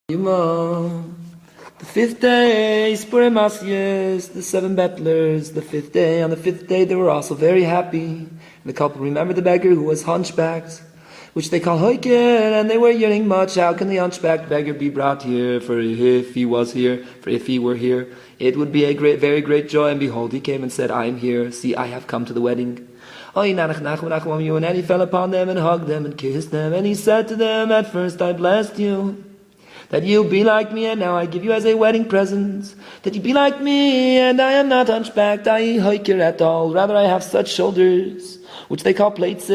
The fifth day, sipurei masios, the 7 battlers, the fifth day. On the fifth day, they were also very happy. And the couple remembered the beggar who was hunchbacked, which they call holier, and they were yearning much. How can the hunchbacked beggar be brought here? For if he was here, for if he were here, it would be a very great joy. And behold, he came and said, I am here. See, I have come to the wedding. Nach nachman, and he fell upon them and hugged them and kissed them. And he said to them, at first I blessed you, that you be like me, and now I give you as a wedding present, that you be like me, and I am not hunchbacked, holier at all. Rather I have such shoulders, which they call plates,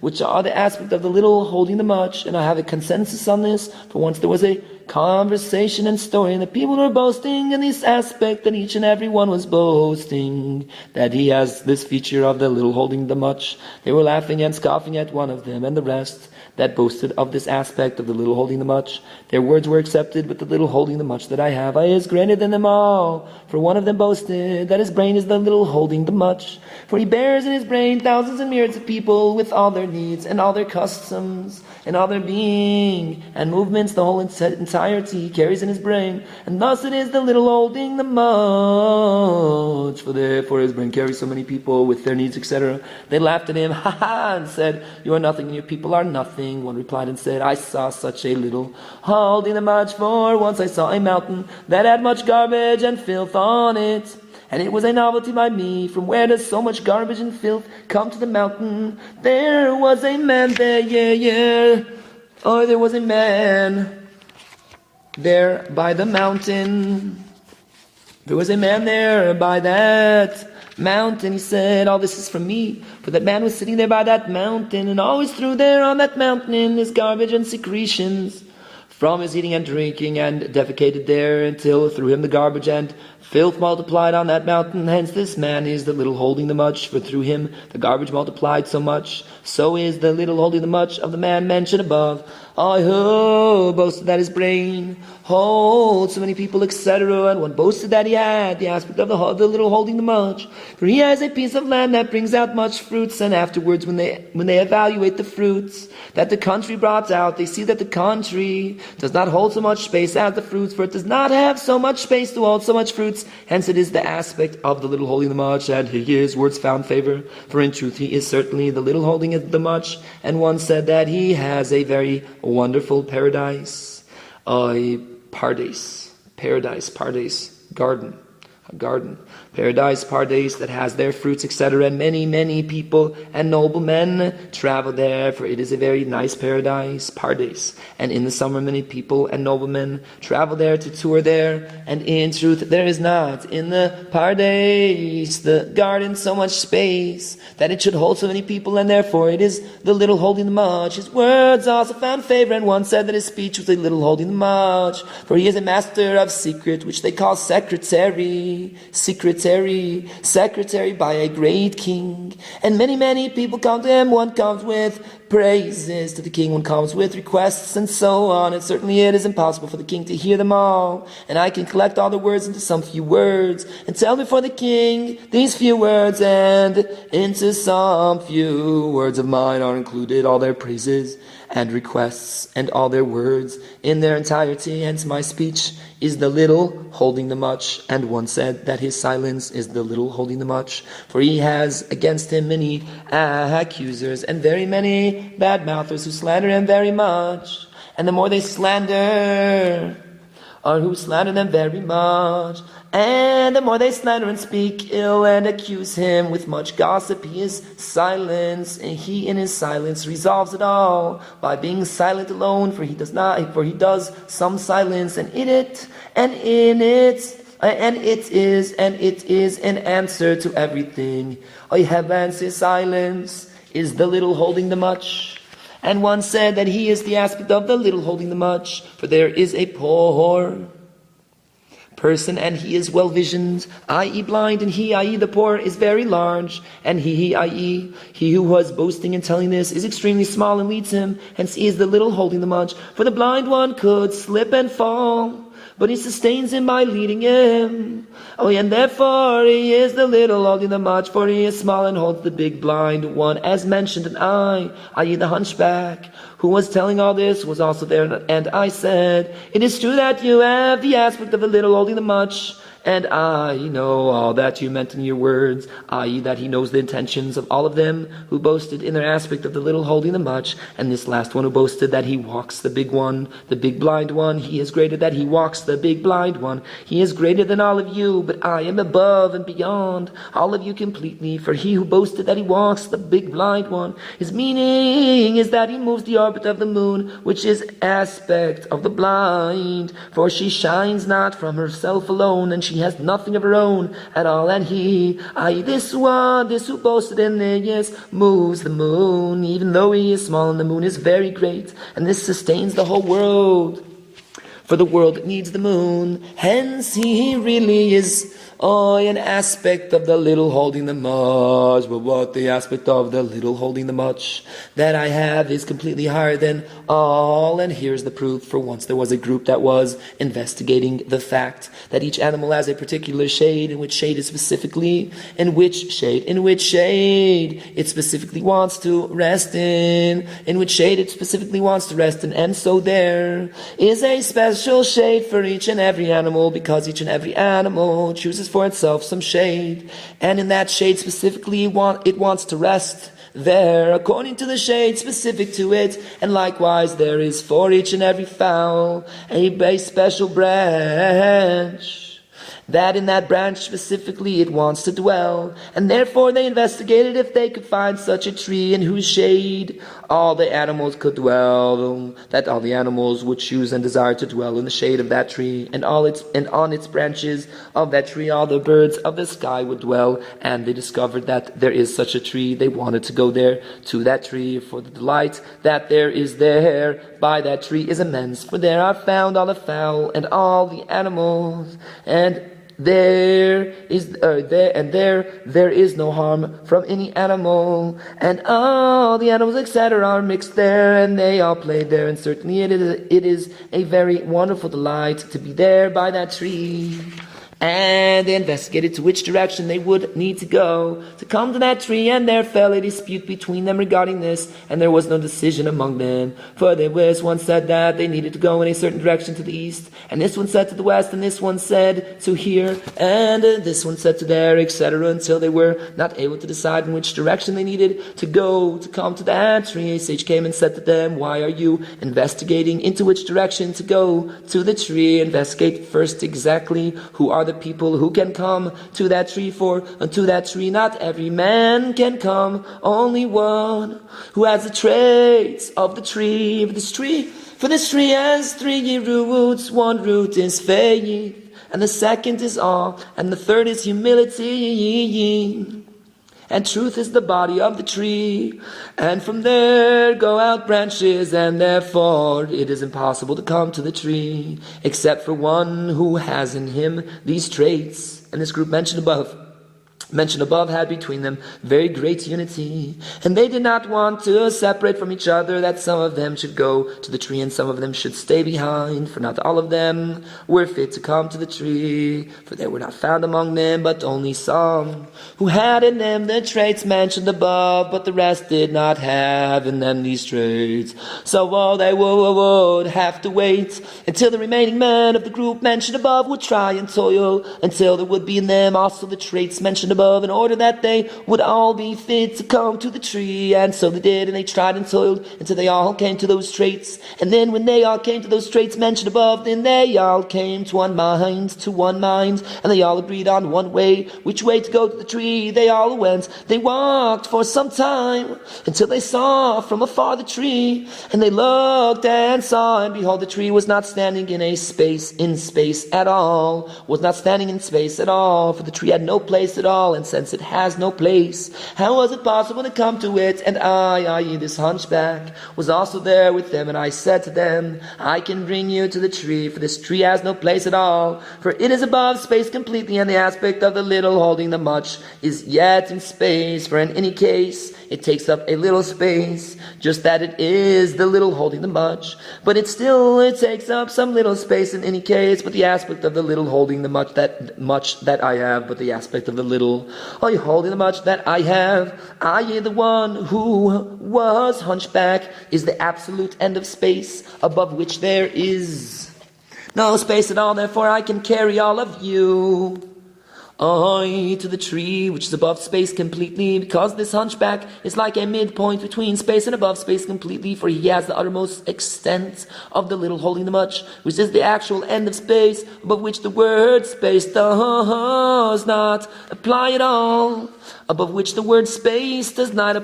which are the aspect of the little holding the much. And I have a consensus on this, for once there was a conversation and story, and the people were boasting in this aspect, that each and every one was boasting that he has this feature of the little holding the much. They were laughing and scoffing at one of them, and the rest that boasted of this aspect of the little holding the much. Their words were accepted, but the little holding the much that I have is greater than them all. For one of them boasted that his brain is the little holding the much, for he bears in his brain thousands and myriads of people with all their needs and all their customs and all their being and movements. The whole entirety he carries in his brain, and thus it is the little holding the much. For his brain carries so many people with their needs, etc. They laughed at him, and said, you are nothing and your people are nothing. One replied and said, I saw such a little holding the much, for once I saw a mountain that had much garbage and filth on it, and it was a novelty by me. From where does so much garbage and filth come to the mountain? There was a man there, there was a man there by the mountain. There was a man there by that mountain. He said, all this is from me, for that man was sitting there by that mountain, and always threw there on that mountain his garbage and secretions from his eating and drinking, and defecated there until through him the garbage and filth multiplied on that mountain. Hence this man is the little holding the much, for through him the garbage multiplied so much. So is the little holding the much of the man mentioned above. Who boasted that his brain holds so many people, etc. And one boasted that he had the aspect of the little holding the much, for he has a piece of land that brings out much fruits, and afterwards when they evaluate the fruits that the country brought out, they see that the country does not hold so much space as the fruits, for it does not have so much space to hold so much fruits. Hence it is the aspect of the little holding the much, and his words found favor, for in truth he is certainly the little holding the much. And one said that he has a very wonderful paradise, paradise, garden, paradise, that has their fruits, etc. And many people and noblemen travel there, for it is a very nice paradise, and in the summer many people and noblemen travel there to tour there. And in truth there is not in the paradise, the garden, so much space that it should hold so many people, and therefore it is the little holding the much. His words also found favor, and one said that his speech was a little holding the much, for he is a master of secret, which they call secretary by a great king. And many people come to him. One comes with praises to the king, one comes with requests, and so on. And certainly it is impossible for the king to hear them all, and I can collect all the words into some few words and tell before the king these few words, and into some few words of mine are included all their praises and requests and all their words in their entirety. Hence my speech is the little holding the much. And one said that his silence is the little holding the much, for he has against him many accusers and very many bad mouthers who slander him very much. And the more they slander, or who slander them very much, and the more they slander and speak ill and accuse him with much gossip, he is silent, and he in his silence resolves it all by being silent alone. For he does some silence, and it is an answer to everything. His silence is the little holding the much. And one said that he is the aspect of the little holding the much, for there is a poor person, and he is well visioned, i.e. blind, and he, i.e. the poor, is very large, and he, i.e. he who was boasting and telling this, is extremely small and leads him. Hence he is the little holding the much, for the blind one could slip and fall, but he sustains him by leading him. Oh, and therefore he is the little holding the much, for he is small and holds the big blind one, as mentioned. And i.e. the hunchback, who was telling all this, was also there, and I said, it is true that you have the aspect of the little holding the much, and I know all that you meant in your words, i.e. that he knows the intentions of all of them who boasted in their aspect of the little holding the much, and this last one who boasted that he walks the big one, the big blind one. He is greater that he walks the big blind one. He is greater than all of you, but I am above and beyond all of you completely. For he who boasted that he walks the big blind one, his meaning is that he moves the orbit of the moon, which is aspect of the blind, for she shines not from herself alone, and she has nothing of her own at all. And he, i.e. this who boasted in there, yes, moves the moon, even though he is small and the moon is very great, and this sustains the whole world. For the world needs the moon, hence he really is an aspect of the little holding the much. But what the aspect of the little holding the much that I have is completely higher than all. And here's the proof. For once there was a group that was investigating the fact that each animal has a particular shade, in which shade it specifically wants to rest in which shade it specifically wants to rest in. And so there is a special shade for each and every animal, because each and every animal chooses for itself some shade, and in that shade specifically it wants to rest there according to the shade specific to it. And likewise there is for each and every fowl a special branch, that in that branch specifically it wants to dwell. And therefore they investigated if they could find such a tree in whose shade all the animals could dwell, that all the animals would choose and desire to dwell in the shade of that tree, and on its branches of that tree all the birds of the sky would dwell. And they discovered that there is such a tree. They wanted to go there to that tree, for the delight that there is there by that tree is immense. For there are found all the fowl and all the animals, and there is no harm from any animal, and all the animals etc. are mixed there, and they all play there. And certainly it is a very wonderful delight to be there by that tree. And they investigated to which direction they would need to go to come to that tree, and there fell a dispute between them regarding this, and there was no decision among them. For there was one said that they needed to go in a certain direction to the east, and this one said to the west, and this one said to here, and this one said to there, etc., until they were not able to decide in which direction they needed to go to come to that tree. A sage came and said to them, why are you investigating into which direction to go to the tree? Investigate first exactly who are the people who can come to that tree, for unto that tree not every man can come, only one who has the traits of the tree. For this tree has 3 roots. One root is faith, and the second is awe, and the third is humility. And truth is the body of the tree, and from there go out branches, and therefore it is impossible to come to the tree, except for one who has in him these traits. And this group mentioned above had between them very great unity, and they did not want to separate from each other, that some of them should go to the tree and some of them should stay behind, for not all of them were fit to come to the tree, for there were not found among them but only some who had in them the traits mentioned above, but the rest did not have in them these traits. So they would have to wait until the remaining men of the group mentioned above would try and toil until there would be in them also the traits mentioned above, in order that they would all be fit to come to the tree. And so they did, and they tried and toiled until they all came to those traits. And then when they all came to those traits mentioned above, then they all came to one mind, and they all agreed on one way, which way to go to the tree. They all went. They walked for some time until they saw from afar the tree, and they looked and saw, and behold, the tree was not standing in space at all, for the tree had no place at all. And since it has no place, how was it possible to come to it? And I, i.e. this hunchback, was also there with them, and I said to them, I can bring you to the tree, for this tree has no place at all, for it is above space completely, and the aspect of the little holding the much is yet in space. For in any case, It takes up a little space, just that it is the little holding the much. But it takes up some little space in any case, but the aspect of the little holding the much that I have, but the aspect of the little holding the much that I have, I, the one who was hunchback, is the absolute end of space, above which there is no space at all. Therefore I can carry all of you to the tree which is above space completely, because this hunchback is like a midpoint between space and above space completely, for he has the uttermost extent of the little holding the much, which is the actual end of space, above which the word space does not apply at all, above which the word space does not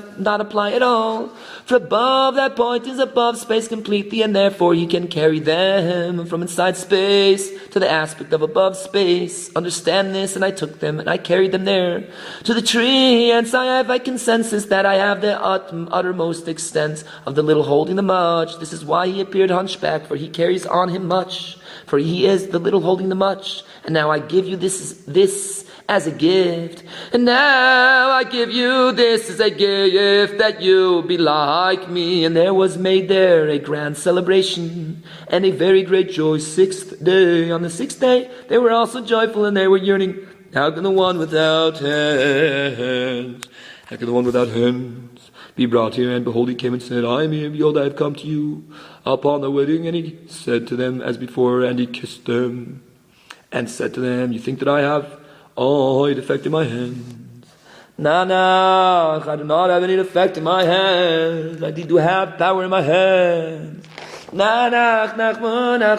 apply at all. For above that point is above space completely, and therefore he can carry them from inside space to the aspect of above space. Understand this, and I took them and I carried them there to the tree, and so I have a consensus that I have the uttermost extent of the little holding the much. This is why he appeared hunchback, for he carries on him much, for he is the little holding the much. And now I give you this as a gift, and now I give you this as a gift, that you be like me. And there was made there a grand celebration and a very great joy 6th day. On the 6th day they were also joyful, and they were yearning, how can the one without hands, be brought here? And behold, he came and said, I am here, behold, I have come to you upon the wedding. And he said to them as before, and he kissed them and said to them, you think that I have defect in my hands? Nanach, I do not have any defect in my hands. I do have power in my hands. Nanach, nachman,